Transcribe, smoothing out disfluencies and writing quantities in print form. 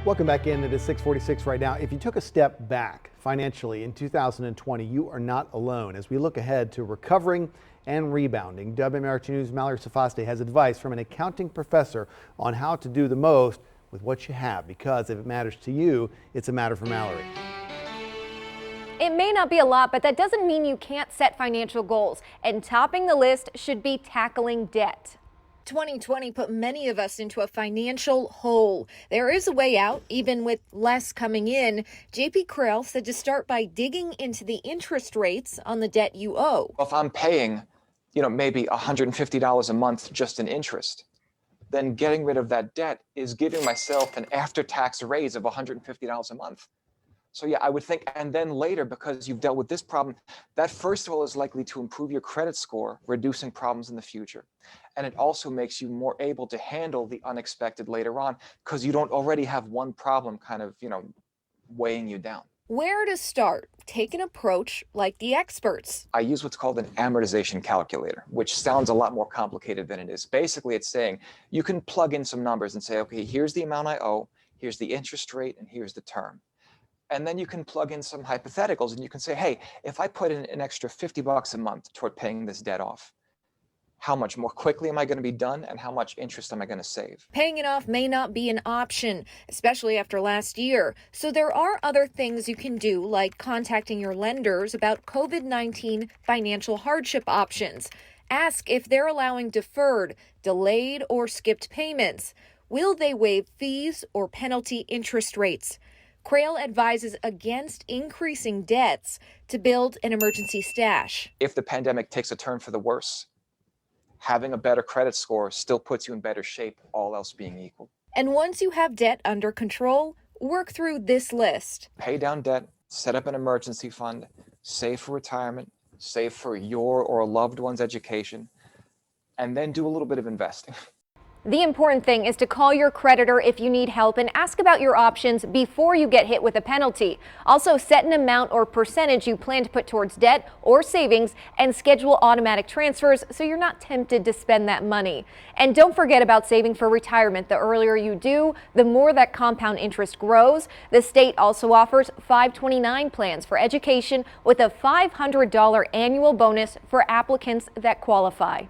Welcome back in. It is 6:46 right now. If you took a step back financially in 2020, you are not alone. As we look ahead to recovering and rebounding, WMRT News' Mallory Sofaste has advice from an accounting professor on how to do the most with what you have, because if it matters to you, it's a matter for Mallory. It may not be a lot, but that doesn't mean you can't set financial goals. And topping the list should be tackling debt. 2020 put many of us into a financial hole. There is a way out, even with less coming in. JP Krell said to start by digging into the interest rates on the debt you owe. If I'm paying, maybe $150 a month just in interest, then getting rid of that debt is giving myself an after-tax raise of $150 a month. So yeah, I would think, and then later, because you've dealt with this problem, that first of all is likely to improve your credit score, reducing problems in the future. And it also makes you more able to handle the unexpected later on, because you don't already have one problem kind of, weighing you down. Where to start? Take an approach like the experts. I use what's called an amortization calculator, which sounds a lot more complicated than it is. Basically, it's saying you can plug in some numbers and say, okay, here's the amount I owe, here's the interest rate, and here's the term. And then you can plug in some hypotheticals and you can say, hey, if I put in an extra $50 a month toward paying this debt off, how much more quickly am I going to be done and how much interest am I going to save? Paying it off may not be an option, especially after last year. So there are other things you can do, like contacting your lenders about COVID-19 financial hardship options. Ask if they're allowing deferred, delayed, or skipped payments. Will they waive fees or penalty interest rates? Krell advises against increasing debts to build an emergency stash. If the pandemic takes a turn for the worse, having a better credit score still puts you in better shape, all else being equal. And once you have debt under control, work through this list. Pay down debt, set up an emergency fund, save for retirement, save for your or a loved one's education, and then do a little bit of investing. The important thing is to call your creditor if you need help and ask about your options before you get hit with a penalty. Also, set an amount or percentage you plan to put towards debt or savings and schedule automatic transfers so you're not tempted to spend that money. And don't forget about saving for retirement. The earlier you do, the more that compound interest grows. The state also offers 529 plans for education with a $500 annual bonus for applicants that qualify.